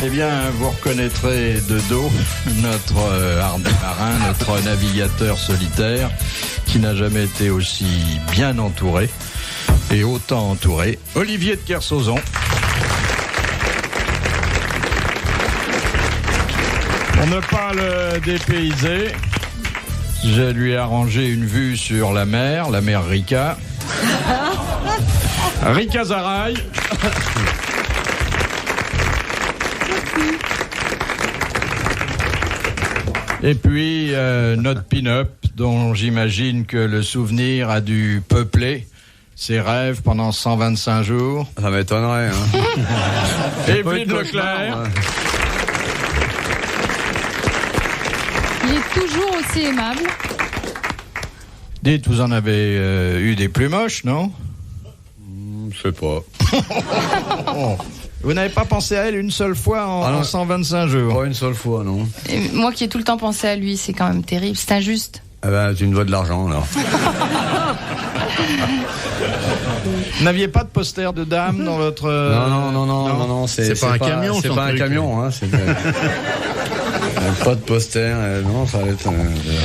Eh bien, vous reconnaîtrez de dos notre hardi marin, notre navigateur solitaire, qui n'a jamais été aussi bien entouré et autant entouré, Olivier de Kersauzon. Pour ne pas le dépayser, je lui ai arrangé une vue sur la mer Rika. Rika Zaraï. Et puis notre pin-up, dont j'imagine que le souvenir a dû peupler ses rêves pendant 125 jours. Ça m'étonnerait. Hein. Evelyne Leclerc. Il est toujours aussi aimable. Dites, vous en avez eu des plus moches, non? Je sais pas. Vous n'avez pas pensé à elle une seule fois en 125 jours? Pas une seule fois, non. Et moi qui ai tout le temps pensé à lui, c'est quand même terrible, c'est injuste. Eh ben, tu me dois de l'argent, alors. Vous n'aviez pas de poster de dame dans votre... Non, c'est pas un camion, c'est pas un camion, hein. Pas de poster, non, ça va être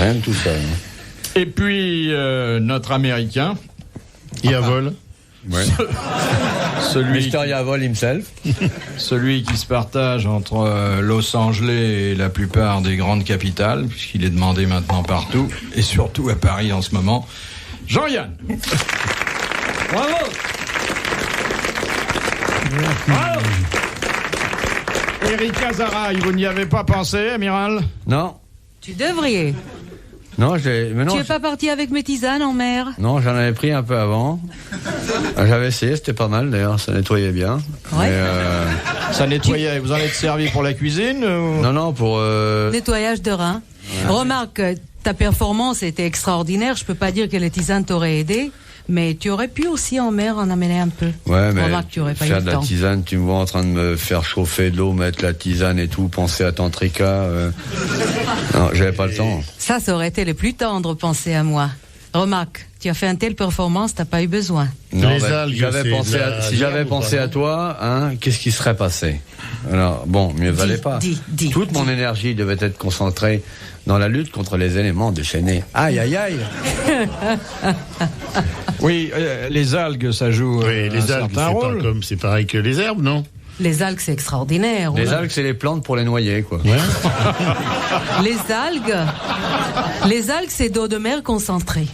rien de tout ça. Hein. Et puis, notre Américain. Yavol. Ouais. Mr. Yavol himself. Celui qui se partage entre Los Angeles et la plupart des grandes capitales, puisqu'il est demandé maintenant partout, et surtout à Paris en ce moment, Jean-Yann. Bravo. Bravo. Erika Zaraï, vous n'y avez pas pensé, amiral? Non. Tu devrais. Non, tu es pas parti avec mes tisanes en mer? Non, j'en avais pris un peu avant. J'avais essayé, c'était pas mal d'ailleurs, ça nettoyait bien. Ouais. Mais, ça nettoyait, vous en êtes servi pour la cuisine ou... Non, pour... Nettoyage de rein. Ouais. Remarque, ta performance était extraordinaire, je peux pas dire que les tisanes t'auraient aidé, mais tu aurais pu aussi en mer en amener un peu. Ouais, mais remarque, tu aurais pas faire eu de le la temps. tisane, tu me vois en train de me faire chauffer de l'eau, mettre la tisane et tout, penser à Tantrika. Non, j'avais pas le temps. Ça aurait été le plus tendre, penser à moi. Remarque, tu as fait une telle performance, t'as pas eu besoin. Non, si j'avais pensé à toi, hein, qu'est-ce qui serait passé? Alors, bon, mieux valait pas. Toute mon énergie devait être concentrée dans la lutte contre les éléments déchaînés. Aïe, aïe, aïe. Oui, les algues, ça joue les un algues, certain rôle. C'est pareil que les herbes, non? Les algues, c'est extraordinaire. Les algues, c'est les plantes pour les noyer, quoi. Ouais. Les algues, c'est d'eau de mer concentrée.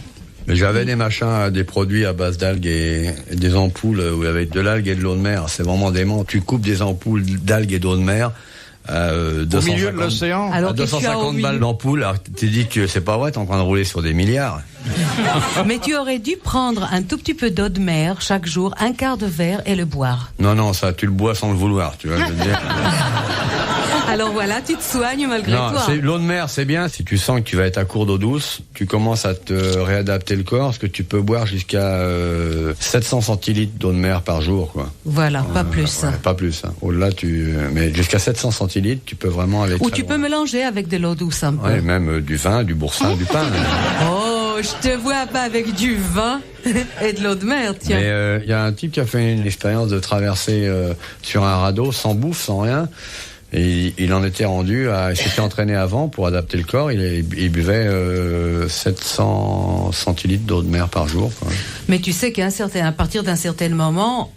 Mais j'avais des machins, des produits à base d'algues et des ampoules avec de l'algue et de l'eau de mer. C'est vraiment dément. Tu coupes des ampoules d'algues et d'eau de mer. Au milieu de l'océan. Alors 250 balles d'ampoule. Alors tu dis que c'est pas vrai, t'es en train de rouler sur des milliards. Mais tu aurais dû prendre un tout petit peu d'eau de mer chaque jour, un quart de verre et le boire. Non, ça, tu le bois sans le vouloir, tu vois, je veux dire. Alors voilà, tu te soignes malgré toi. L'eau de mer, c'est bien. Si tu sens que tu vas être à court d'eau douce, tu commences à te réadapter le corps, parce que tu peux boire jusqu'à 700 centilitres d'eau de mer par jour, quoi. Voilà, pas plus. Ouais, pas plus. Hein. Au-delà, mais jusqu'à 700 centilitres, tu peux vraiment aller. Ou tu peux mélanger avec de l'eau douce un peu. Ouais, même du vin, du boursin, du pain. Oh, je te vois pas avec du vin et de l'eau de mer, tiens. Mais il y a un type qui a fait une expérience de traverser sur un radeau, sans bouffe, sans rien. Et il en était rendu il s'était entraîné avant pour adapter le corps. Il buvait 700 centilitres d'eau de mer par jour, quoi. Mais tu sais qu'à partir d'un certain moment,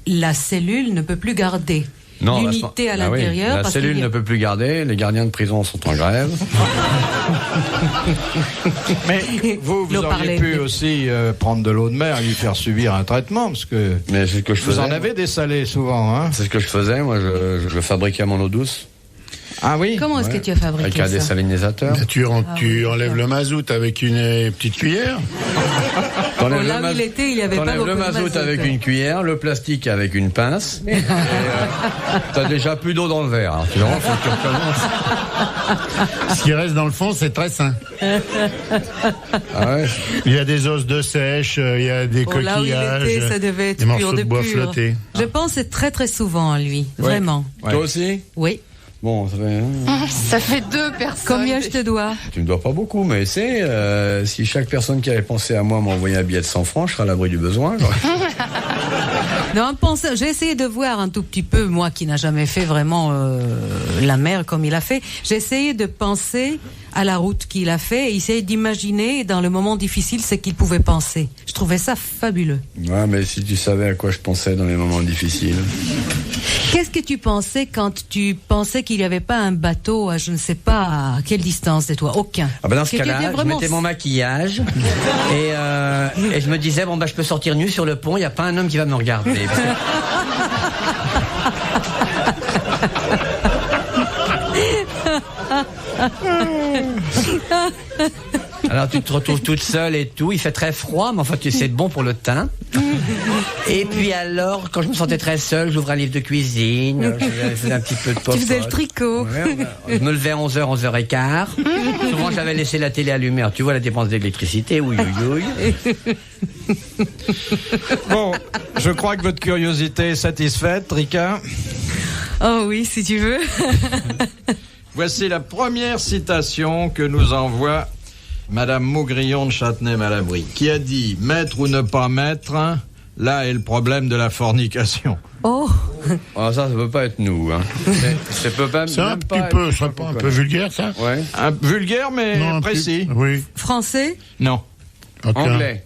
la cellule ne peut plus garder l'unité à l'intérieur. Oui, la cellule ne peut plus garder. Les gardiens de prison sont en grève. Mais vous auriez pu aussi prendre de l'eau de mer et lui faire subir un traitement, parce que, mais c'est ce que je faisais. Vous en avez des salés souvent, hein? C'est ce que je faisais, moi, je fabriquais mon eau douce. Ah oui? Comment est-ce que tu as fabriqué avec un désalinisateur. Tu enlèves le mazout avec une petite cuillère. Là où il était, il n'y avait pas beaucoup de mazout. Le mazout avec une cuillère, le plastique avec une pince. Et t'as déjà plus d'eau dans le verre. Alors, tu vois, faut que tu recommences. Ce qui reste dans le fond, c'est très sain. Ah ouais. Il y a des os de sèche, il y a des coquillages, là où il était, ça devait être des morceaux de bois flottés. Je pense très très souvent à lui, vraiment. Ouais. Toi aussi? Oui. Bon, ça fait... Ça fait 2 personnes. Combien je te dois? Tu me dois pas beaucoup, mais c'est si chaque personne qui avait pensé à moi m'envoyait un billet de 100 francs, je serais à l'abri du besoin. Non, j'ai essayé de voir un tout petit peu, moi qui n'a jamais fait vraiment la mer comme il a fait, j'ai essayé de penser à la route qu'il a fait et essayer d'imaginer dans le moment difficile ce qu'il pouvait penser. Je trouvais ça fabuleux. Ouais, mais si tu savais à quoi je pensais dans les moments difficiles. Qu'est-ce que tu pensais quand tu pensais qu'il n'y avait pas un bateau à je ne sais pas à quelle distance de toi? Aucun. Ah bah dans ce Que tu cas-là, étais je vraiment- mettais mon maquillage et je me disais, bon bah je peux sortir nu sur le pont, il n'y a pas un homme qui va me regarder. Parce que- Alors tu te retrouves toute seule et tout, il fait très froid, mais enfin c'est bon pour le teint. Et puis alors, quand je me sentais très seule, j'ouvrais un livre de cuisine, je faisais un petit peu de popote. Tu faisais le tricot. Ouais, je me levais à 11h, 11h15. Souvent j'avais laissé la télé allumée. Alors, tu vois la dépense d'électricité, oui, oui, oui. Bon, je crois que votre curiosité est satisfaite, Rika. Oh oui, si tu veux. Voici la première citation que nous envoie Madame Maugrillon de Châtenay-Malabry, qui a dit « Mettre ou ne pas mettre, là est le problème de la fornication. Oh, Ah, ça peut pas être nous. Hein. Ça peut pas. C'est un même petit pas peu, être- ce serait pas un peu vulgaire, ça? Ouais. Vulgaire, mais Non, un précis. petit- Oui. français? Non. Ok. Anglais.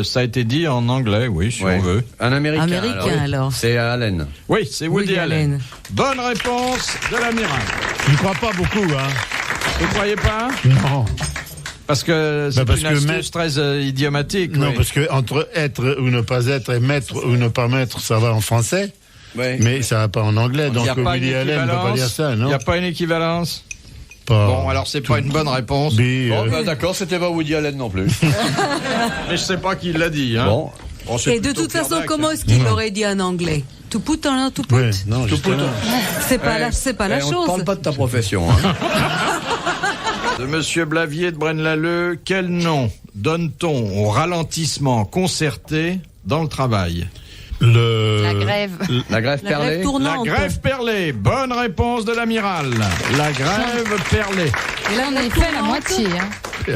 Ça a été dit en anglais, oui, si Ouais. on veut. Un américain. Américain, alors. C'est Allen. Oui, c'est Woody, Woody Allen. Allen. Bonne réponse de l'amiral. Je ne crois pas beaucoup, hein. Vous croyez pas? Non. Parce que c'est parce une que astuce mettre- très idiomatique. Non, oui. parce que entre être ou ne pas être et mettre ou ne pas mettre, ça va en français, Ouais. mais ça va pas en anglais. Il Donc n'y a pas une Woody Allen ne peut pas dire ça, Il non? n'y a pas une équivalence. Pas- Bon, alors c'est pas une bonne réponse. Mais, Bon, bah, d'accord, c'était pas Woody Allen non plus. Mais je sais pas qui l'a dit. Hein. Bon. Bon, c'est Et de plutôt toute Pierre façon, Dac, comment hein. est-ce qu'il l'aurait dit en anglais? To put on to put? ouais, non, justement. C'est pas la On ne chose. parle pas de ta profession. Hein. De Monsieur Blavier de Braine-l'Alleud, quel nom donne-t-on au ralentissement concerté dans le travail? La grève. La grève La perlée. grève tournante. La grève perlée. Bonne réponse de l'amiral. La grève perlée. Et la On est grève fait la tournante? moitié.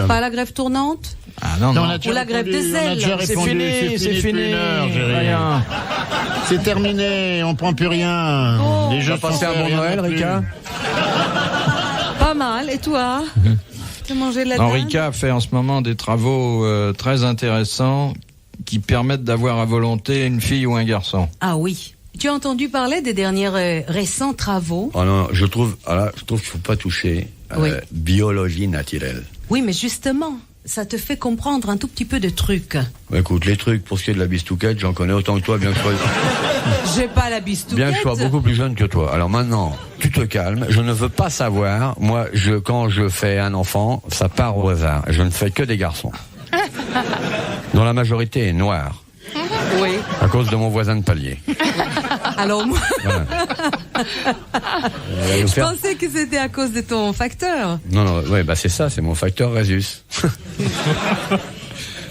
Hein. Pas la grève tournante? Ah non, Non, non. on a déjà Ou la grève répondu, de on a zèle. déjà C'est répondu, fini, c'est depuis fini. une heure, Géry. Rien. C'est terminé, on prend plus rien. Les Tu jeux vas passer sont un faits, bon rien Noël, non plus. Rika? Pas mal. Et toi? Tu as mangé de la dinde? Rika fait en ce moment des travaux très intéressants qui permettent d'avoir à volonté une fille ou un garçon. Ah oui. Tu as entendu parler des derniers récents travaux? Oh non, je trouve qu'il faut pas toucher à Oui. la biologie naturelle. Oui, mais justement, ça te fait comprendre un tout petit peu de trucs. Bah, écoute, les trucs pour ce qui est de la bistouquette, j'en connais autant que toi, bien que J'ai pas la bistouquette. bien que je sois beaucoup plus jeune que toi. Alors maintenant, tu te calmes. Je ne veux pas savoir. Moi, quand je fais un enfant, ça part au hasard. Je ne fais que des garçons. Dont la majorité est noire. Oui. À cause de mon voisin de palier. Alors moi, Voilà. je pensais que c'était à cause de ton facteur. Non, ouais, bah c'est ça, c'est mon facteur Résus.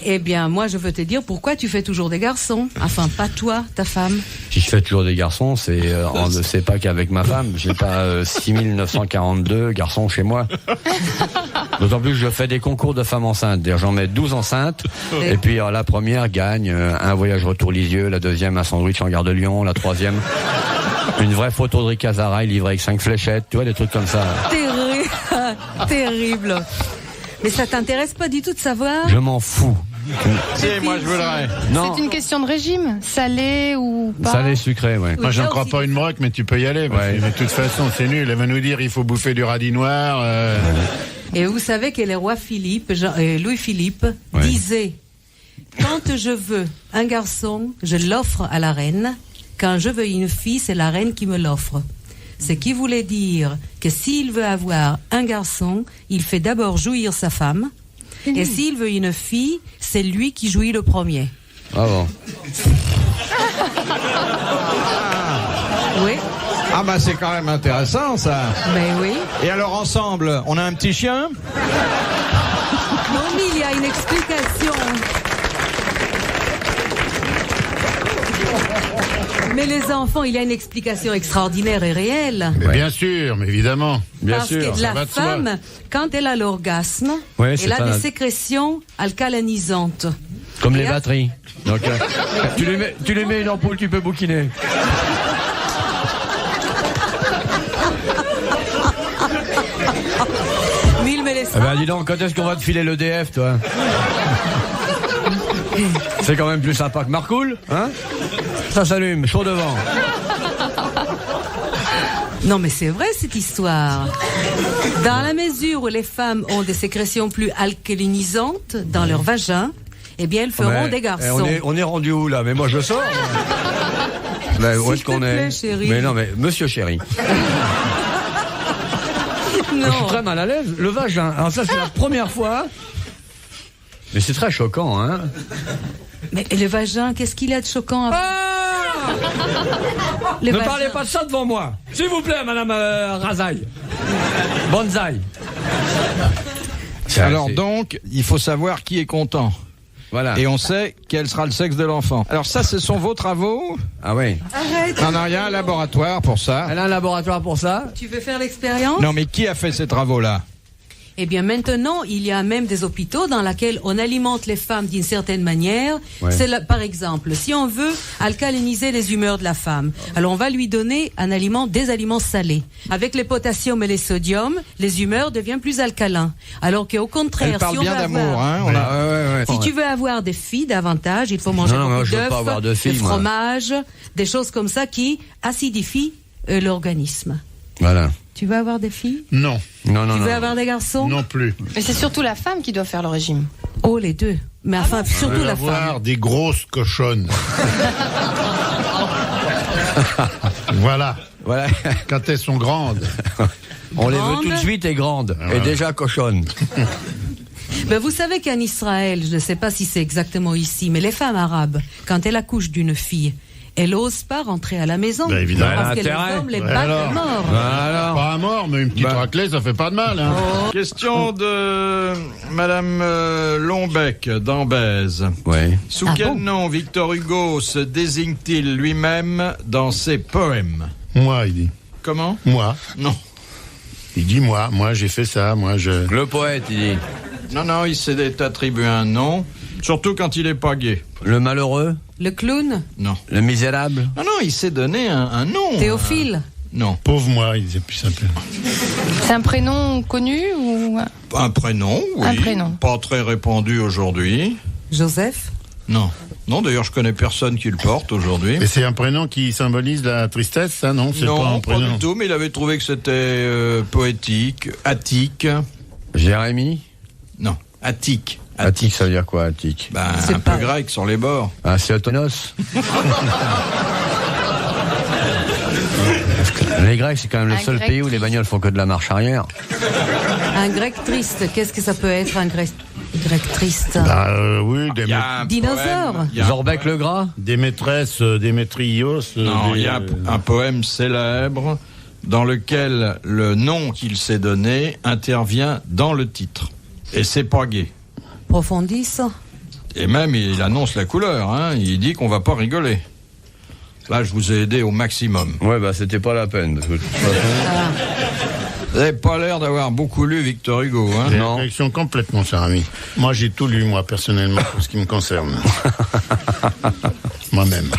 Eh bien, moi, je veux te dire pourquoi tu fais toujours des garçons. Enfin, pas toi, ta femme. Si je fais toujours des garçons, c'est pas qu'avec ma femme. J'ai pas 6942 garçons chez moi. D'autant plus que je fais des concours de femmes enceintes. D'ailleurs, j'en mets 12 enceintes. Et puis la première gagne un voyage retour Lisieux, la deuxième un sandwich en gare de Lyon, la troisième une vraie photo de Rick Azaraï livrée avec 5 fléchettes. Tu vois, des trucs comme ça. Terrible. Mais ça t'intéresse pas du tout de savoir? Je m'en fous. Si, moi je voudrais. Non. C'est une question de régime, salé ou pas? Salé sucré, ouais. Moi, j'en ça crois aussi, pas une broque, mais tu peux y aller. Parce Ouais. que de toute façon, c'est nul. Elle va nous dire il faut bouffer du radis noir. Et vous savez que le roi Philippe, Louis-Philippe, Ouais. disait quand je veux un garçon, je l'offre à la reine. Quand je veux une fille, c'est la reine qui me l'offre. Ce qui voulait dire que s'il veut avoir un garçon, il fait d'abord jouir sa femme. Et s'il veut une fille, c'est lui qui jouit le premier. Ah bon. Oui, Ah bah c'est quand même intéressant ça. ben oui. Et alors ensemble, on a un petit chien? Non, mais il y a une explication. Mais les enfants, il y a une explication extraordinaire et réelle. Mais bien sûr, mais évidemment. Bien Parce sûr. que ça va la de soi. femme, quand elle a l'orgasme, Ouais, c'est elle a pas- des sécrétions alcalinisantes. Comme les Et batteries. Donc, tu lui mets une ampoule, tu peux bouquiner. Mille mais les Eh ben, dis donc, quand est-ce qu'on va te filer l'EDF, toi? C'est quand même plus sympa que Marcoule, hein? Ça s'allume, chaud devant. Non, mais c'est vrai cette histoire. Dans la mesure où les femmes ont des sécrétions plus alcalinisantes dans leur vagin, eh bien, elles feront Mais, des garçons. on est rendu où, là? Mais moi, je sors. Ben, où S'il est-ce te qu'on plaît, est? chérie. Mais non, mais, monsieur chéri. Je suis Non. très mal à l'aise. Le vagin. Alors ça, c'est la première fois. Mais c'est très choquant, hein. Mais et le vagin, qu'est-ce qu'il y a de choquant à... Le Ne vagin. parlez pas de ça devant moi. S'il vous plaît, madame Razaï. Bonsaï. Alors donc, il faut savoir qui est content. Voilà. Et on sait quel sera le sexe de l'enfant. Alors ça, ce sont vos travaux. Ah oui. Arrête. Non, il y a un laboratoire pour ça. Elle a un laboratoire pour ça. Tu veux faire l'expérience? Non, mais qui a fait ces travaux-là? Eh bien, maintenant, il y a même des hôpitaux dans lesquels on alimente les femmes d'une certaine manière. Ouais. C'est par exemple, si on veut alcaliniser les humeurs de la femme, alors on va lui donner des aliments salés. Avec les potassium et les sodium, les humeurs deviennent plus alcalins. Alors qu'au contraire, Elle parle si on bien veut d'amour, avoir, hein. On a- ouais. si tu veux avoir des filles davantage, il faut manger Non, non, beaucoup je veux pas avoir de d'œufs, filles, de moi. fromage, des choses comme ça qui acidifient l'organisme. Voilà. Tu veux avoir des filles? Non, Non, non, Tu non. veux avoir des garçons? non plus. Mais c'est surtout la femme qui doit faire le régime. Oh, les deux. Mais enfin, Je surtout veux la avoir femme. des grosses cochonnes. Voilà, Voilà. quand elles sont grandes. On les veut Grande. tout de suite et grandes. Et déjà cochonnes. Ben, vous savez qu'en Israël, je ne sais pas si c'est exactement ici, mais les femmes arabes, quand elles accouchent d'une fille, elles n'osent pas rentrer à la maison. Ben, évidemment. Parce que les Intérêt. hommes les Ouais, battent alors. à mort. Alors. Pas à mort, mais une petite Bah. raclée, ça fait pas de mal. Hein. Question de Madame Lombec d'Ambèze. Ouais. Sous Ah quel bon nom Victor Hugo se désigne-t-il lui-même dans ses poèmes? Moi, il dit. Comment? Moi. Non. Il dit moi j'ai fait ça, moi je... Le poète, il dit. Non, il s'est attribué un nom, surtout quand il est pas gay. Le malheureux. Le clown, Non. Le misérable. Non, il s'est donné un nom. Théophile. Non. Pauvre moi, il disait plus simple. C'est un prénom connu ou... Un prénom, oui. Un prénom. Pas très répandu aujourd'hui. Joseph. Non. Non, d'ailleurs, je connais personne qui le porte aujourd'hui. Et c'est un prénom qui symbolise la tristesse, ça, non? C'est Non, pas un prénom. du tout, mais il avait trouvé que c'était poétique, attique. Jérémie. Non, attique. Attique, ça veut dire quoi, Attique? Ben, C'est un pas- peu grec sur les bords. Ah, c'est Autonos. Les Grecs, c'est quand même le Un seul grec pays où les bagnoles font que de la marche arrière. Un grec triste. Qu'est-ce que ça peut être, un grec triste? Bah oui, Il y a un Dinosaure. poème, il y a un Zorbec le Gras. des maîtresses, des maîtrios. Non, des, il y a un poème célèbre dans lequel le nom qu'il s'est donné intervient dans le titre. Et c'est pas gay. Profondis. Et même, il annonce la couleur, hein. Il dit qu'on va pas rigoler. Là, je vous ai aidé au maximum. Ouais, bah, c'était pas la peine. Parce que, de toute façon, Vous n'avez pas l'air d'avoir beaucoup lu Victor Hugo, hein. J'ai Non. une réaction complètement, cher ami. Moi, j'ai tout lu, moi, personnellement, pour ce qui me concerne. Moi-même.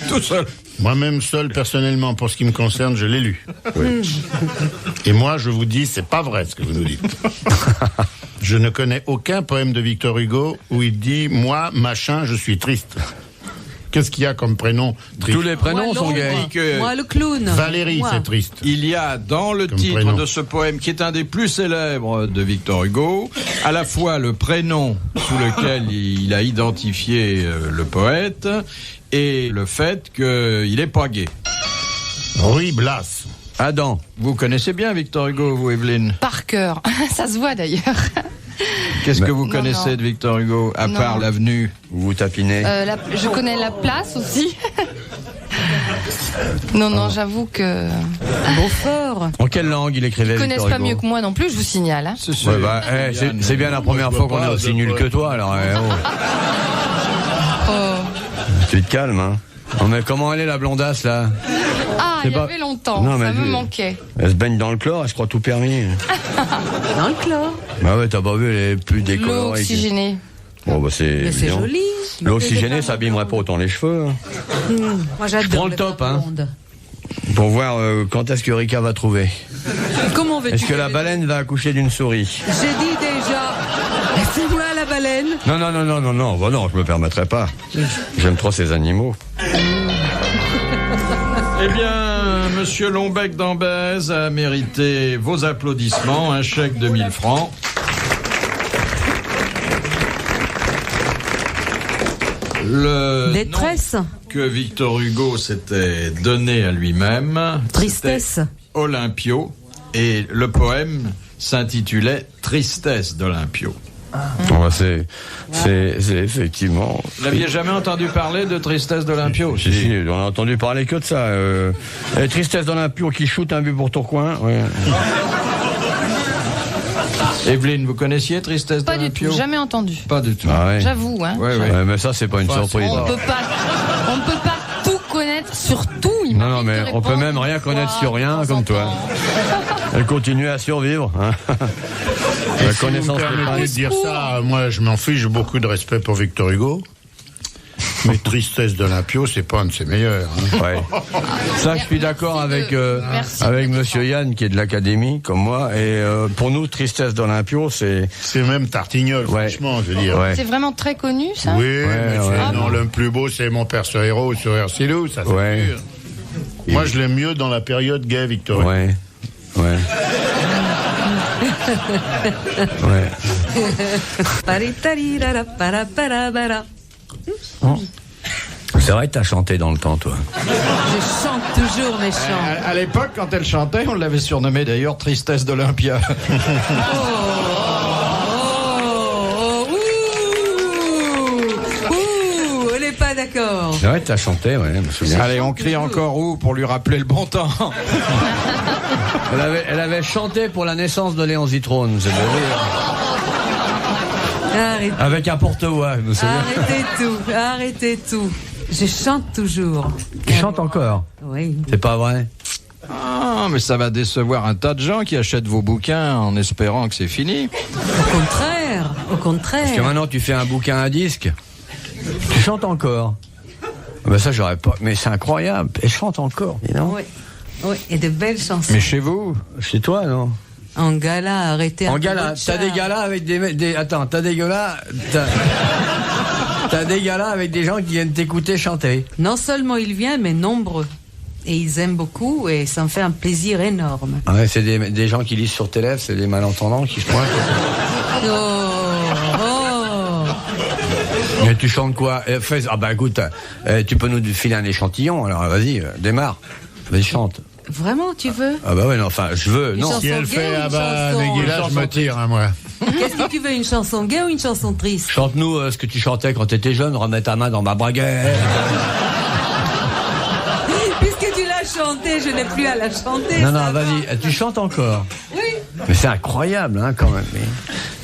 Tout seul. Moi-même, seul, personnellement, pour ce qui me concerne, je l'ai lu. Et moi, je vous dis, c'est pas vrai ce que vous nous dites. Je ne connais aucun poème de Victor Hugo où il dit, moi, machin, je suis triste. Qu'est-ce qu'il y a comme prénom triste? tous les prénoms Moi, sont l'ombre. gays. que- Moi, le clown. Valérie, Moi. c'est triste. Il y a dans le Comme titre prénom. de ce poème, qui est un des plus célèbres de Victor Hugo, à la fois le prénom sous lequel il a identifié le poète et le fait qu'il est pas gay. Ruy Blas. Adam. Vous connaissez bien Victor Hugo, vous, Evelyne? Par cœur. Ça se voit d'ailleurs. Qu'est-ce que vous Non, connaissez non. de Victor Hugo, à Non. part l'avenue? Vous vous tapinez. Je connais la place aussi. Non, j'avoue que... Beaufort. En quelle langue il écrivait Ils connaissent Victor pas Hugo mieux que moi non plus, je vous signale. Hein. C'est sûr. Ouais, bah, c'est bien la première fois qu'on est aussi nul que toi, alors. Oh. Oh. Tu te calmes, hein. Non, mais comment elle est, la blondasse, là? Ah, C'est il y pas- avait longtemps, Non, mais ça me je- manquait. Elle se baigne dans le chlore, elle se croit tout permis. Dans le chlore. Bah ouais, t'as pas vu, elle est plus L'eau décolorée. oxygénée. Bon, bah c'est Mais c'est évident. joli. L'eau oxygénée, ça abîmerait pas autant les cheveux. Hein. Moi, j'adore. prends le les top, femmes hein. blondes. Pour voir quand est-ce que Rika va trouver. Comment veux-tu Est-ce que la baleine va accoucher d'une souris? J'ai dit déjà. C'est moi la baleine. Non, non, non, non, non, non, bah non, je me permettrai pas. J'aime trop ces animaux. Eh bien, Monsieur Lombec d'Ambez a mérité vos applaudissements, un chèque de 1000 francs. Le Détresse. nom que Victor Hugo s'était donné à lui-même, Tristesse. c'était Olympio, et le poème s'intitulait Tristesse d'Olympio. Bon, bah, c'est effectivement. Vous n'aviez jamais entendu parler de Tristesse d'Olympio? Si, si, on a entendu parler que de ça. Tristesse d'Olympio qui shoot un but pour Tourcoing. Ouais. Evelyne, vous connaissiez Tristesse Pas du d'Olympio? tout, jamais entendu. Pas du tout. Ah ouais. J'avoue, hein. Ouais, ouais. Ouais, mais ça, c'est pas une surprise. On peut pas tout connaître sur tout. Il Non, non, m'arrive mais de on peut répondre même rien une connaître fois, sur rien, de temps comme en toi. temps. Elle continue à survivre. Hein. Et La si vous me connaissance n'est permettez pas... de dire ça, moi je m'en fiche, j'ai beaucoup de respect pour Victor Hugo. Mais Tristesse d'Olympio, c'est pas un de ses meilleurs. Hein. Ouais. Ça, je suis d'accord avec Merci avec de Monsieur Yann qui est de l'académie comme moi. Et pour nous, Tristesse d'Olympio, c'est C'est même Tartignol, Ouais. franchement, je veux dire. ouais. C'est vraiment très connu, ça. Oui, mais ouais. c'est non, le plus beau, c'est Mon Père sur Héros sur Ercilou, ça c'est Ouais. sûr. Moi, je l'aime mieux dans la période gay, Victor Hugo. Ouais. Ouais. Ouais. Paritarirara, paraparabara. C'est vrai que t'as chanté dans le temps, toi. Je chante toujours mes chants. À l'époque, quand elle chantait, on l'avait surnommée d'ailleurs Tristesse d'Olympia. Ouh, elle est pas d'accord. C'est vrai que t'as chanté, ouais, je me souviens. Allez, on crie encore où pour lui rappeler le bon temps? Elle avait chanté pour la naissance de Léon Zitrone, c'est beau rire. Arrêtez, Avec un porte-voix, je me souviens. arrêtez tout. Je chante toujours. Tu chantes encore? Oui. C'est pas vrai? Ah, mais ça va décevoir un tas de gens qui achètent vos bouquins en espérant que c'est fini. Au contraire, au Parce que contraire. maintenant, tu fais un bouquin à disque. Tu chantes encore. Ben ça, j'aurais pas. Mais c'est incroyable. Elle chante encore, dis donc. Oui, oui, et de belles chansons. Mais chez vous? Chez toi, non? En gala, arrêtez un En peu gala, votre t'as des charme. galas avec des attends, t'as des galas, t'as des galas avec des gens qui viennent t'écouter chanter. Non seulement il vient, mais nombreux. Et ils aiment beaucoup et ça me fait un plaisir énorme. Ah ouais, c'est des gens qui lisent sur tes lèvres, c'est des malentendants qui se pointent. Oh, Mais tu chantes quoi? Ah bah écoute, tu peux nous filer un échantillon, alors vas-y, démarre. Vas-y, chante. vraiment, tu veux? Ah bah ouais, non, enfin, je veux, non. chanson Si elle gay fait ou ah une bah, chanson- Nagila, je me tire, hein, moi. Qu'est-ce que tu veux, une chanson gay ou une chanson triste? Chante-nous ce que tu chantais quand t'étais jeune, remets ta main dans ma braguette. Puisque tu l'as chantée, je n'ai plus à la chanter. Non, ça non, va. vas-y, tu chantes encore. Oui. Mais c'est incroyable, hein, quand même.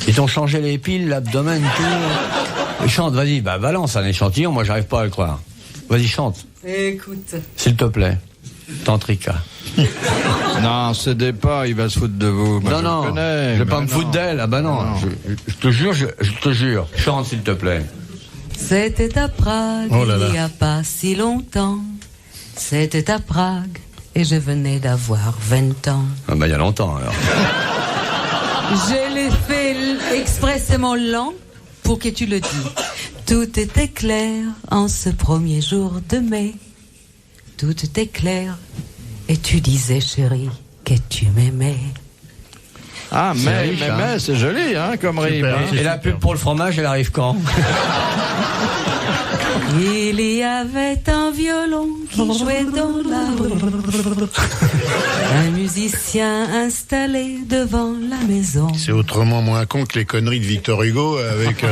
Ils t'ont changé les piles, l'abdomen, tout. Et chante, vas-y, bah balance un échantillon, moi j'arrive pas à le croire. Vas-y, chante, Écoute. s'il te plaît. Tantrika. Non, cédez pas, il va se foutre de vous. Moi, non, je non, le connais, je vais mais pas me non. foutre d'elle, ah bah non. Je te jure, je te jure. Chante, s'il te plaît. C'était à Prague, Oh là là. il n'y a pas si longtemps. C'était à Prague et je venais d'avoir 20 ans. Ah bah il y a longtemps, alors. Je l'ai fait expressément lent pour que tu le dises. Tout était clair en ce premier jour de mai. Tout était clair et tu disais, chérie, que tu m'aimais. Ah, mais, riche, hein. c'est joli, hein, comme rime. Super. hein. Et la pub pour le fromage, elle arrive quand? Il y avait un violon qui jouait dans la rue. Un musicien installé devant la maison. C'est autrement moins con que les conneries de Victor Hugo avec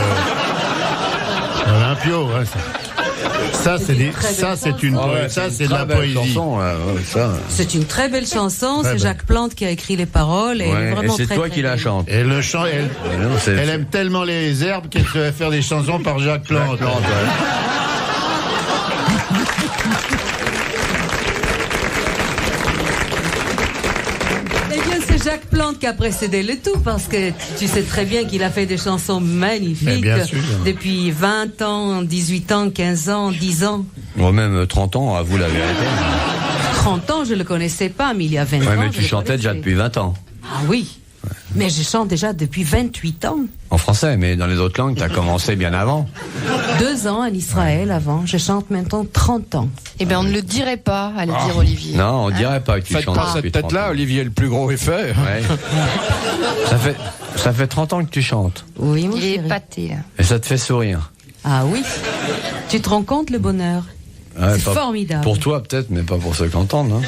Olympio. Ouais, ça, c'est des- très ça, belle c'est une chanson. poésie. Ça, c'est de la poésie. Chanson, ça. C'est une très belle chanson, Très c'est belle. Jacques Plante qui a écrit les paroles et elle est Ouais, et vraiment c'est très, toi très qui la belle. chante. Et le chant, elle, Mais non, c'est- elle aime tellement les herbes qu'elle se fait faire des chansons par Jacques Plante. Jacques Plante qui a précédé le tout, parce que tu sais très bien qu'il a fait des chansons magnifiques bien sûr. depuis 20 ans, 18 ans, 15 ans, 10 ans. Moi, même 30 ans, à vous la vérité. 30 ans, je le connaissais pas, mais il y a 20 ans. Ouais, mais je tu le chantais déjà connaissais. depuis 20 ans. Ah oui. Mais je chante déjà depuis 28 ans. En français, mais dans les autres langues, t'as commencé bien avant. 2 ans en Israël avant. Je chante maintenant 30 ans. Eh bien, on ne le dirait pas, allez dire Olivier. Non, on dirait pas que tu Faites chantes pas depuis cette 30 tête-là, ans. Olivier le plus gros est fait. Ouais. ça fait 30 ans que tu chantes. Oui, mon Il est chéri. épaté, là. Et ça te fait sourire. Ah oui. Tu te rends compte le bonheur? Ouais, C'est pas- formidable. Pour toi, peut-être, mais pas pour ceux qui entendent. Hein.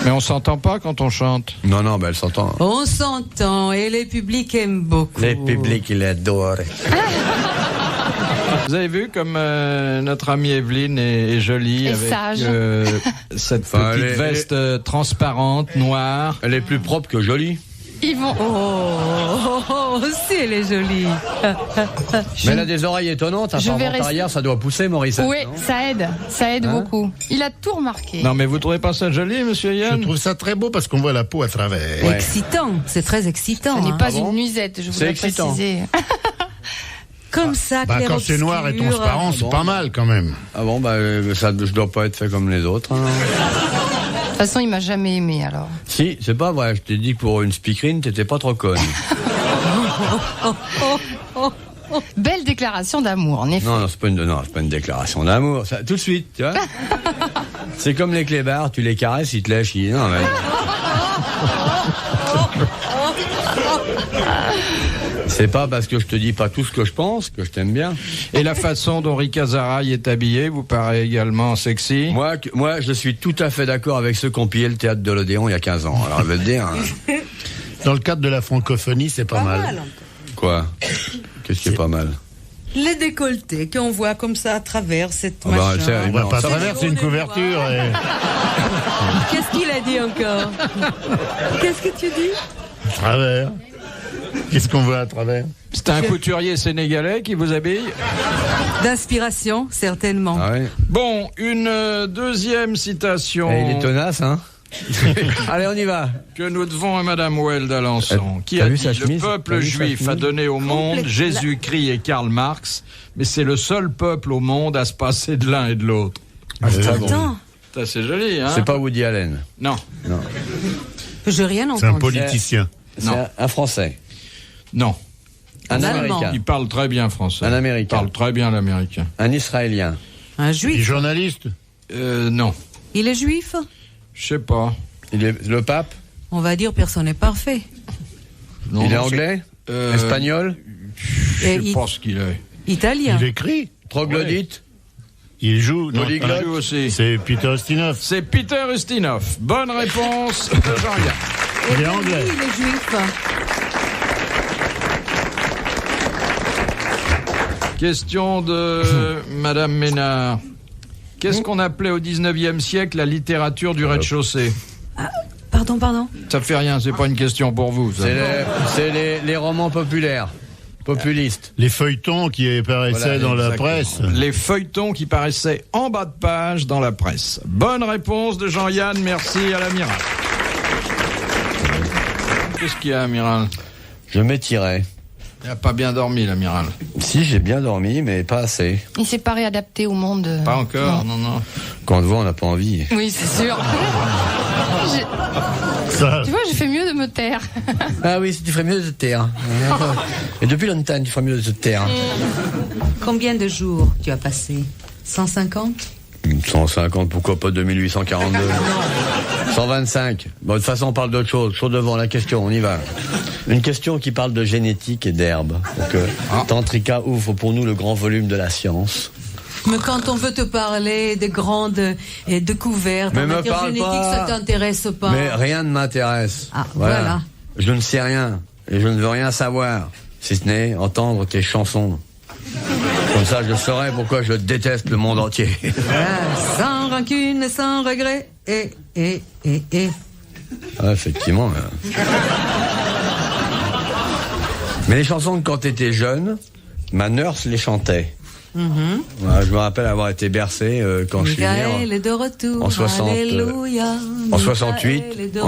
Mais on s'entend pas quand on chante. Non, elle s'entend. On s'entend et les publics aiment beaucoup. Les publics, ils l'adorent. Vous avez vu comme notre amie Evelyne est jolie Et avec sage. cette Enfin, petite elle est- veste transparente, noire. Elle est plus propre que jolie. Ils vont... Aussi elle est jolie. Mais elle a des oreilles étonnantes. Je vais Apparemment, rester- arrière, ça doit pousser, Morissette. Oui, non ça aide Hein beaucoup. Il a tout remarqué. Non mais vous trouvez pas ça joli, monsieur Je Yann? trouve ça très beau parce qu'on voit la peau à travers. Ouais. Excitant, c'est très excitant. Ce n'est hein. pas Ah bon une nuisette, je C'est voulais excitant. préciser. Comme ça, Bah, clair quand c'est noir et obscur. transparent, c'est bon. pas mal quand même. Ah bon, ça, je dois pas être fait comme les autres. Hein. De toute façon, il m'a jamais aimé, alors. Si, c'est pas vrai. Je t'ai dit que pour une speakerine, t'étais pas trop conne. Belle déclaration d'amour, en effet. Non, c'est pas une déclaration d'amour. Ça, tout de suite, tu vois. C'est comme les clébards, tu les caresses, ils te lèchent. Non, mais... C'est pas parce que je te dis pas tout ce que je pense que je t'aime bien. Et la façon dont Rika Zaraï est habillée vous paraît également sexy? Moi, je suis tout à fait d'accord avec ceux qui ont pillé le théâtre de l'Odéon il y a 15 ans. Alors, je vais te dire. Hein. Dans le cadre de la francophonie, c'est pas mal. Quoi? Qu'est-ce qui est pas mal? Les décolletés qu'on voit comme ça à travers cette Ah bah, machin. c'est- On va Non, pas ça- traverser une couverture. Et... Qu'est-ce qu'il a dit encore? Qu'est-ce que tu dis? Travers. Qu'est-ce qu'on voit à travers? C'est un couturier sénégalais qui vous habille? D'inspiration, certainement. Ah ouais. Bon, une deuxième citation Eh, il est tenace, hein? Allez, on y va. que nous devons à Madame Well d'Alençon, qui T'as a vu dit sa le chemise peuple T'as vu sa juif a chemise donné au monde Complète- Jésus-Christ et Karl Marx, mais c'est le seul peuple au monde à se passer de l'un et de l'autre. Attends, Ça, c'est joli, hein? C'est pas Woody Allen. Non, j'ai rien C'est un entendu. politicien. C'est Non. un Français. non. Un Allemand. Américain. Il parle très bien français. Un Il Américain. parle très bien l'américain. Un Israélien. Un Il est juif. journaliste. Non, Il est juif? je sais pas. Il est le pape. On va dire personne n'est parfait. Non, Il est non, anglais. Euh, Espagnol. Je Et sais pas ce qu'il est. Italien. Il écrit. Troglodyte. Il joue. Non, Polyglotte. Lui aussi. c'est Peter Ustinov. C'est Peter Ustinov. Bonne réponse de Jean-Yann. Il est Et anglais. lui, il est juif. Question de Madame Ménard. Qu'est-ce qu'on appelait au 19e siècle la littérature du rez-de-chaussée? Pardon. Ça fait rien, c'est pas une question pour vous. ça. C'est les romans populaires. Populistes. Les feuilletons qui apparaissaient Voilà, dans la exactement. presse. Les feuilletons qui paraissaient en bas de page dans la presse. Bonne réponse de Jean-Yann, merci à l'amiral. Qu'est-ce qu'il y a, amiral? Je m'étirais. Il n'a pas bien dormi, l'amiral. Si, j'ai bien dormi, mais pas assez. Il s'est pas réadapté au monde. Pas encore, non. Quand on te voit, on n'a pas envie. Oui, c'est sûr. Ça, Tu vois, j'ai fait mieux de me taire. Ah oui, tu ferais mieux de te taire. Et depuis longtemps, tu ferais mieux de te taire. Combien de jours tu as passé? 150? 150, pourquoi pas 2842 125. Bon, de toute façon, on parle d'autre chose. Chaud devant la question, on y va. Une question qui parle de génétique et d'herbe. Donc, Tantrika ouvre pour nous le grand volume de la science. Mais quand on veut te parler de grandes découvertes Mais en me matière parle génétique, pas. ça t'intéresse pas. Mais rien ne m'intéresse. Ah, voilà. Je ne sais rien. Et je ne veux rien savoir. Si ce n'est entendre tes chansons. Comme ça, je saurai pourquoi je déteste le monde entier. Ah, sans rancune et sans regret. Et. Ah, effectivement. Mais les chansons, quand t'étais jeune, ma nurse les chantait. Voilà, je me rappelle avoir été bercé quand je suis né. Michael est de retour. En 60, Alléluia. En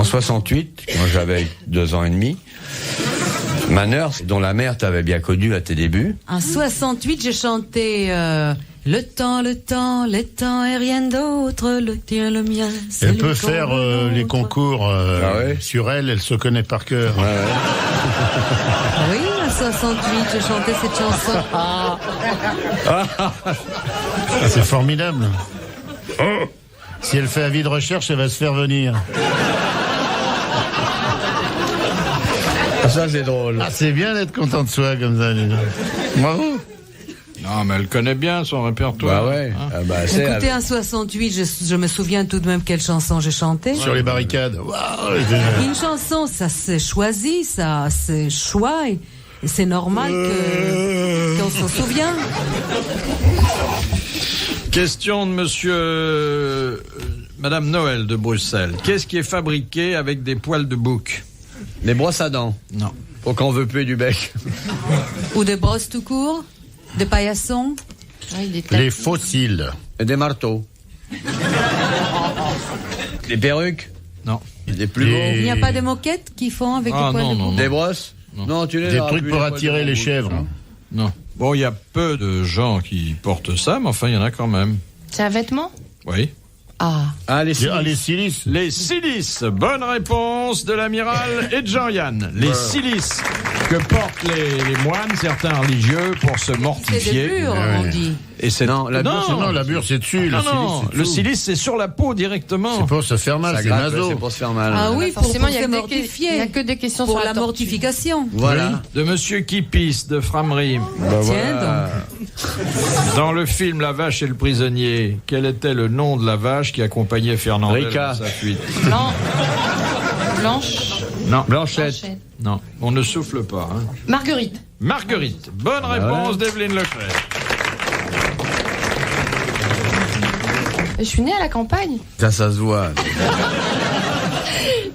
68, quand j'avais 2 ans et demi, ma nurse, dont la mère t'avait bien connu à tes débuts. En 68, j'ai chanté le temps et rien d'autre, le tien, le mien. Elle peut faire les concours sur elle se connaît par cœur. Ouais, ouais. Oui, en 68, j'ai chanté cette chanson. C'est formidable. Si elle fait avis de recherche, elle va se faire venir. Ça, c'est drôle. Ah, c'est bien d'être content de soi comme ça. Bravo. Non, mais elle connaît bien son répertoire. Bah ouais. Hein. Ah bah, c'est Écoutez, en 68, je me souviens tout de même quelle chanson j'ai chanté. Sur les barricades. Waouh. Une chanson, ça s'est choisi, ça c'est choix, et c'est normal qu'on s'en souvient. Question de monsieur... Madame Noël de Bruxelles. Qu'est-ce qui est fabriqué avec des poils de bouc? des brosses à dents. Non. Pour qu'on veut plus du bec. Ou des brosses tout court, des paillassons. Les fossiles. Et des marteaux. Des perruques. Non. Des plumeaux. Il n'y a pas de moquettes qui font avec des poils de bouc. Des brosses. Non, tu les Des as trucs plus, pour poils attirer de les bouc. chèvres. Non. Bon, il y a peu de gens qui portent ça, mais enfin, il y en a quand même. C'est un vêtement? Oui. Ah, les Les silices. Les silices. Bonne réponse de l'amiral et de Jean-Yann. Les silices que portent les moines, certains religieux, pour se C'est des mortifier. bures, on dit. Et c'est Non, la bure, Non, la bure, c'est dessus. Non, Le non, silice, c'est le dessous. silice, c'est sur la peau directement. C'est pour se faire mal, ça c'est gratte, naso. c'est pour se faire mal. Ah oui, Forcément, pour il se n'y a mortifier. que des questions Pour sur la tortue. mortification. Voilà. De monsieur Kipis de Framery. Bah, Tiens voilà. Dans le film La vache et le prisonnier, quel était le nom de la vache qui accompagnait Fernandel Rika. dans sa fuite? Blanche. Non. Blanchette. Non, on ne souffle pas. Hein. Marguerite. Marguerite. Bonne réponse d'Evelyne Leclerc. Je suis née à la campagne. Ça se voit.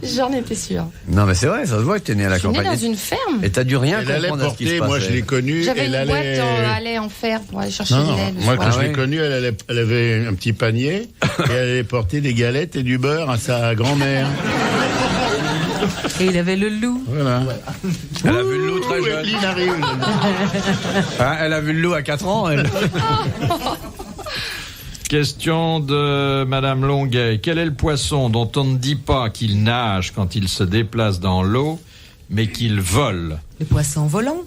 J'en étais sûre. Non, mais c'est vrai, ça se voit que t'es né à la Je suis née campagne. dans une ferme. Et t'as dû rien Elle allait comprendre à ce qui se porter, passait. moi je l'ai connue, J'avais elle une boîte allait... en lait en fer pour aller chercher Non, du non, lait. le moi soir. quand je Ah l'ai ouais. connue, elle avait un petit panier et elle allait porter des galettes et du beurre à sa grand-mère. Et il avait le loup. Voilà. Elle a vu le loup très jeune. Evelyne arrive. Hein, elle a vu le loup à 4 ans, elle. Question de Madame Longuet. Quel est le poisson dont on ne dit pas qu'il nage quand il se déplace dans l'eau, mais qu'il vole? Le poisson volant.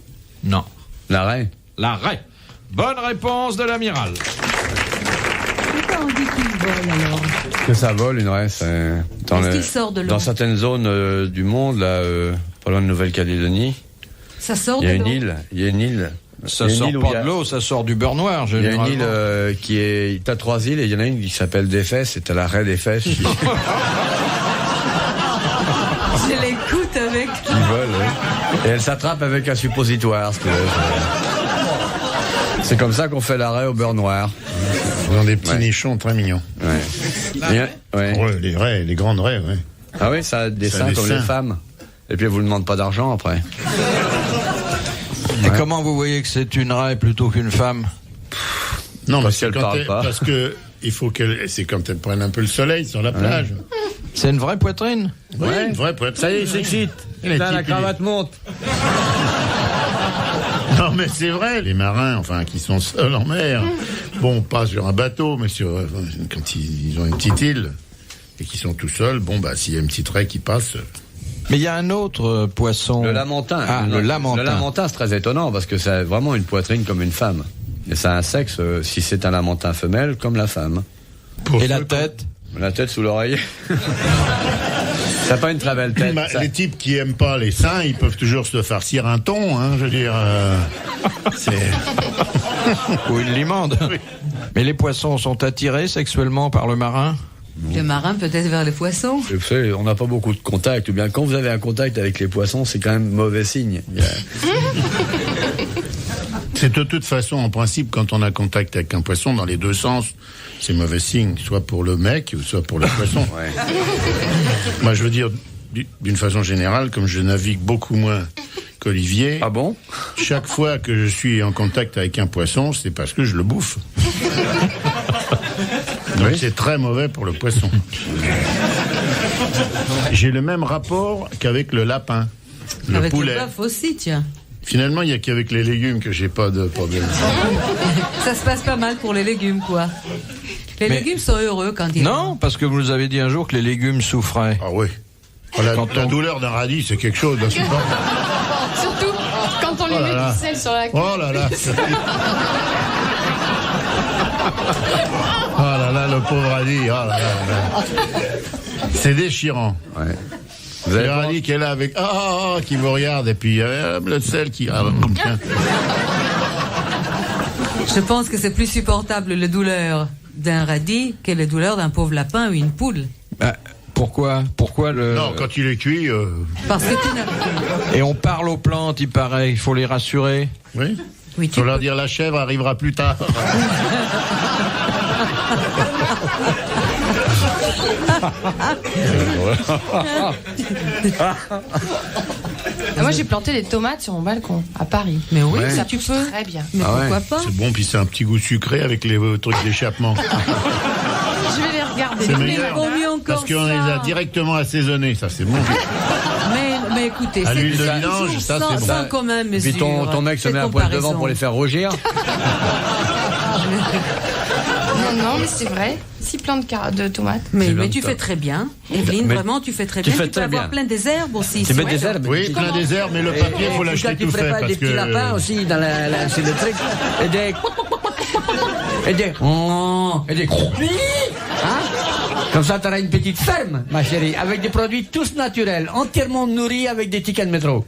Non. L'arrêt. La raie. Bonne réponse de l'amiral. Pourquoi on dit qu'il vole alors? Que ça vole, une raie. Est-ce qu'il sort de l'eau? Dans certaines zones du monde, là, pas loin de Nouvelle-Calédonie, Ça sort il y de a une l'eau. île. Il y a une île. Ça Il y a une sort île où pas il y a- de l'eau, ça sort du beurre noir, Il y a une généralement. île qui est. T'as 3 îles et il y en a une qui s'appelle des fesses. C'est à la raie des fesses qui Je l'écoute avec. vole. Oui. Et elle s'attrape avec un suppositoire. C'est comme ça qu'on fait l'arrêt au beurre noir. Dans des petits Ouais. nichons très mignons. Ouais. Ouais. Ouais, les raies, les grandes raies, ouais. Ah oui, ça a des Ça a seins des comme seins. les femmes. Et puis elle vous demande pas d'argent après. Et comment vous voyez que c'est une raie plutôt qu'une femme? Non, Parce mais qu'elle parle pas. parce que il faut qu'elle, c'est quand elle prenne un peu le soleil sur la plage. C'est une vraie poitrine? Oui, une vraie poitrine. Ça y est, il s'excite. Les Putain, la types, cravate monte. Non, mais c'est vrai, les marins, enfin, qui sont seuls en mer, bon, pas sur un bateau, mais sur, quand ils ont une petite île, et qui sont tout seuls, bon, bah, s'il y a une petite raie qui passe, Mais il y a un autre poisson. Le lamentin. Ah, le lamentin. Le lamentin, c'est très étonnant parce que c'est vraiment une poitrine comme une femme. Et ça a un sexe, si c'est un lamentin femelle, comme la femme. pour Et la ceux- tête? La tête sous l'oreiller. Ça n'a pas une très belle tête. Bah, ça. les types qui aiment pas les seins, ils peuvent toujours se farcir un thon, hein, je veux dire, c'est... Ou une limande? Mais les poissons sont attirés sexuellement par le marin? Le marin peut-être vers les poissons. Vous savez, on n'a pas beaucoup de contact. Ou bien quand vous avez un contact avec les poissons, c'est quand même mauvais signe. C'est de toute façon, en principe, quand on a contact avec un poisson, dans les deux sens, c'est mauvais signe, soit pour le mec, ou soit pour le poisson. Ouais. Moi, je veux dire, d'une façon générale, comme je navigue beaucoup moins qu'Olivier, Ah bon? chaque fois que je suis en contact avec un poisson, c'est parce que je le bouffe. Donc c'est très mauvais pour le poisson. J'ai le même rapport qu'avec le lapin, le Avec poulet. le bœuf aussi, tiens. Finalement, il n'y a qu'avec les légumes que j'ai pas de problème. Ça se passe pas mal pour les légumes, quoi. Les Mais- légumes sont heureux quand ils... Non, parce que vous nous avez dit un jour que les légumes souffraient. Ah oui. La Quand douleur d'un radis, c'est quelque chose d'insupportable. Surtout quand on lui Oh là met là. du sel sur la queue. Oh là là. Oh là là, le pauvre radis. Oh là là là. C'est déchirant. Ouais. Vous avez Le pas- radis qui est là avec qui vous regarde et puis le sel qui tiens. Je pense que c'est plus supportable la douleur d'un radis que la douleur d'un pauvre lapin ou une poule. Bah, pourquoi le... Non, quand il est cuit, Parce que tu n'as... Et on parle aux plantes, il paraît, il faut les rassurer. oui. Oui, tu Faut leur peux... dire la chèvre arrivera plus tard. Ah, moi, j'ai planté des tomates sur mon balcon, à Paris. Mais oui, Ouais. ça Ça tu pousse peux. très bien. Mais Ah ouais. pourquoi pas? C'est bon, puis c'est un petit goût sucré avec les trucs d'échappement. Je vais les regarder. C'est Mais meilleur. vaut mieux encore Parce qu'on ça. les a directement assaisonnés, ça c'est bon. Mais écoutez, À c'est l'huile de toujours vidange, ça, sans, c'est bon. sans commune mesure. Puis ton mec se cette met un poil comparaison. devant pour les faire rougir. Non, mais c'est vrai. 6 plantes de tomates. Mais bien tu de fais toi. très bien. Evelyne, Mais vraiment, tu fais très tu bien. fais Tu peux très avoir bien. plein des herbes aussi. Tu mets Ouais. des herbes. Oui, plein des herbes, mais le papier, faut l'acheter tu tout fait. prépares Parce des petits que lapins aussi dans c'est le truc. Et des... Et des... Et des... Hein? Comme ça, tu auras une petite ferme, ma chérie, avec des produits tous naturels, entièrement nourris avec des tickets de métro.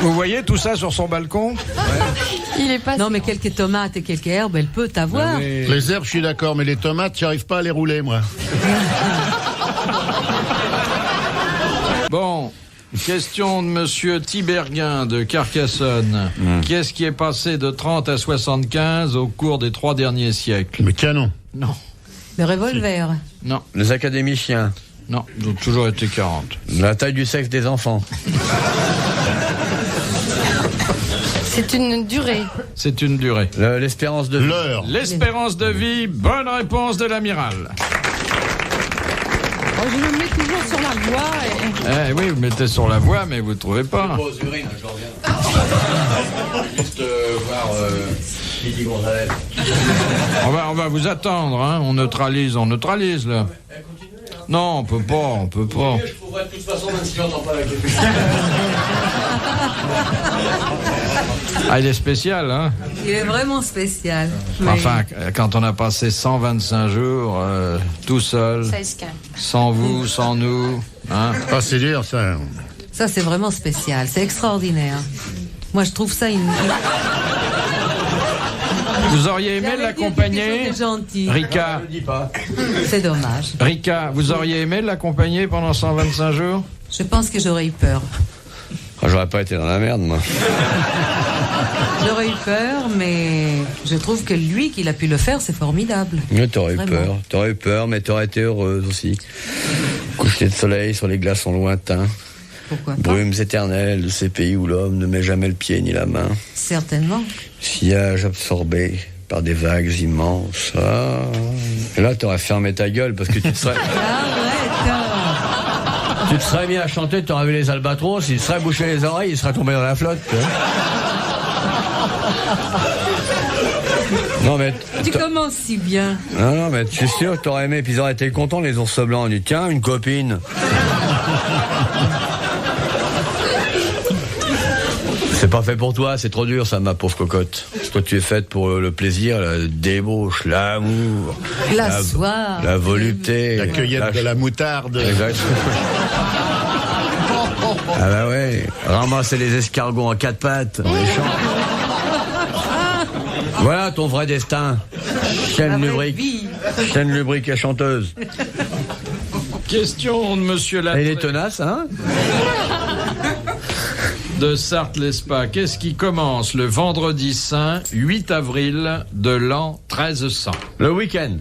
Vous voyez tout ça sur son balcon? Il est pas. Non, mais quelques tomates et quelques herbes, elle peut t'avoir. les herbes, je suis d'accord, mais les tomates, j'arrive pas à les rouler, moi. Bon, question de monsieur Tiberguin de Carcassonne. Qu'est-ce qui est passé de 30 à 75 au cours des 3 derniers siècles? Mais canon. Non, Le revolver. non, Les académiciens, non, ils ont toujours été 40. la taille du sexe des enfants. C'est une durée. C'est une durée. L'espérance de vie. L'heure. L'espérance de vie, bonne réponse de l'amiral. Oh, je me mets toujours sur la voie. Eh oui, vous mettez sur la voie, mais vous ne trouvez pas. Juste voir Lydie Gonzalez. On va vous attendre, hein. On neutralise là. Non, on peut pas. Je trouverai de toute façon, même si j'entends pas la question. Ah, il est spécial, hein. Il est vraiment spécial. Mais- Enfin, quand on a passé 125 jours, tout seul, Ça escale. sans vous, sans nous, hein. Ah, c'est dur, ça. Ça, c'est vraiment spécial. C'est extraordinaire. Moi, je trouve ça une... Vous auriez aimé l'accompagner, gentil. Rika? C'est dommage. Rika, vous auriez aimé l'accompagner pendant 125 jours? Je pense que j'aurais eu peur. Ah, j'aurais pas été dans la merde, moi. J'aurais eu peur, mais je trouve que lui, qu'il a pu le faire, c'est formidable. Mais t'aurais eu Vraiment. peur. T'aurais eu peur, mais t'aurais été heureuse aussi. Coucher de soleil sur les glaçons lointains. Pourquoi pas? Brumes éternelles de ces pays où l'homme ne met jamais le pied ni la main. Certainement. Sillage absorbé par des vagues immenses. Ah. Et là, t'aurais fermé ta gueule parce que tu te serais, Arrête. tu te serais mis à chanter, t'aurais vu les albatros, il serait bouché les oreilles, il serait tombé dans la flotte. Tu vois. Non, mais Tu commences si bien. non, mais je suis sûr que t'aurais aimé, puis ils auraient été contents, les ours blancs. On dit, tiens, une copine. C'est pas fait pour toi, c'est trop dur, ça, ma pauvre cocotte. Toi, tu es faite pour le plaisir, la débauche, l'amour, La soie. la volupté, La cueillette de la moutarde. Exact. Ah bah ouais, ramasser les escargots en 4 pattes, dans les champs. Voilà ton vrai destin. Chaîne lubrique et chanteuse. Question de monsieur Et Latré il est tenace, hein? de Sarthe-Lespa. Qu'est-ce qui commence le vendredi saint 8 avril de l'an 1300? Le week-end.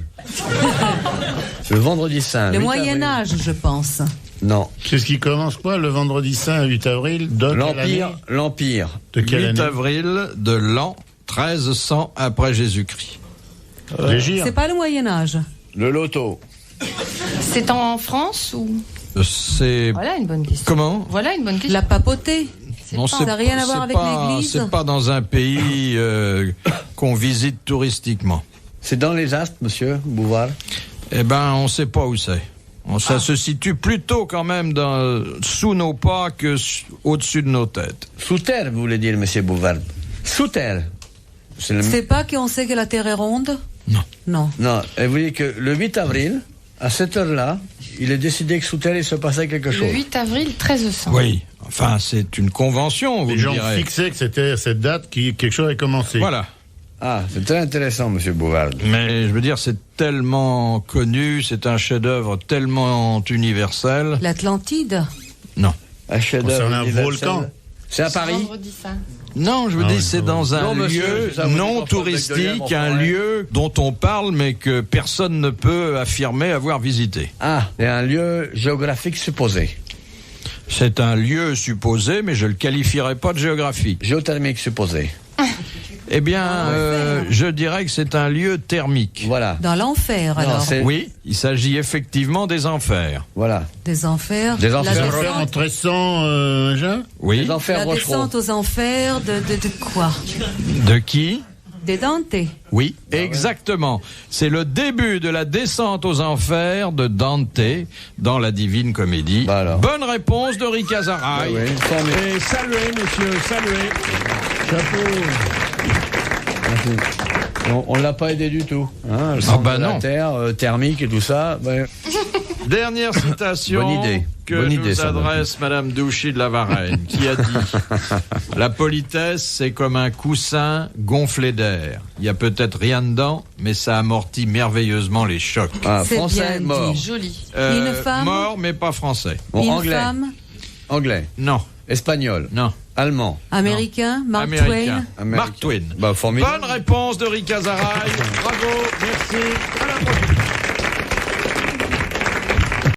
Le vendredi saint. Le 8 Moyen avril. Âge, je pense. Non. C'est ce qui commence quoi, le vendredi saint, 8 avril de quelle année L'Empire. De quelle 8 année avril de l'an 1300 après Jésus-Christ. Les gires. C'est pas le Moyen-Âge. Le loto. C'est en France ou... C'est... Voilà une bonne question. Comment? Voilà une bonne question. La papauté. Non, Ça n'a rien à voir avec l'église. C'est pas dans un pays qu'on visite touristiquement. C'est dans les astres, monsieur Bouvard. Eh ben, on sait pas où c'est. Ça se situe plutôt quand même sous nos pas que au-dessus de nos têtes. Sous terre, vous voulez dire, monsieur Bouvard. Sous terre. C'est pas qu'on sait que la Terre est ronde? Non. Non. Non, et vous voyez que le 8 avril, à cette heure-là, il est décidé que sous terre, il se passait quelque chose. Le 8 avril 1300. Oui, enfin, c'est une convention, vous Les me gens direz. fixaient que c'était cette date qui quelque chose avait commencé. Voilà. Ah, c'est très intéressant, monsieur Bouvard. Mais je veux dire, c'est tellement connu, c'est un chef-d'œuvre tellement universel. L'Atlantide. Non. Un chef-d'œuvre Concernant un universel. volcan. C'est à Paris. Vendredi saint. Non, je vous dis, c'est dans un Non, monsieur, lieu ça, vous non dites en touristique, France, un ouais. lieu dont on parle, mais que personne ne peut affirmer avoir visité. Ah, c'est un lieu géographique supposé. C'est un lieu supposé, mais je le qualifierais pas de géographique. Géothermique supposé. Eh bien, je dirais que c'est un lieu thermique. Voilà. Dans l'enfer, Non, alors. c'est- Oui, il s'agit effectivement des enfers. Voilà. Des enfers. Des enfers. La Ça fait en descente, 1300, Jean Oui. Les enfers la Rochereau. descente aux enfers de quoi? De qui? Des Dante. Oui, exactement. C'est le début de la descente aux enfers de Dante dans la Divine Comédie. Bah alors. Bonne réponse de Rick Azaray. Bah oui, formidable. Et saluez, monsieur, saluez. Chapeau. On l'a pas aidé du tout. Hein, le centre bah de la non. Terre, thermique et tout ça. Ben, Dernière citation Bonne idée. que Bonne nous idée, ça, adresse Madame Douchy de la Varenne, qui a dit « La politesse, c'est comme un coussin gonflé d'air. Il y a peut-être rien dedans, mais ça amortit merveilleusement les chocs. ah, C'est français, bien mort. dit. Joli. Une femme. Mort, mais pas français. Bon, Une anglais. femme. Anglais. Non, Espagnol. non. Allemand. Américain. Mark Américain. Twain. Mark Twain. Bah, formidable. Bonne réponse de Rick Azaray. Bravo, merci.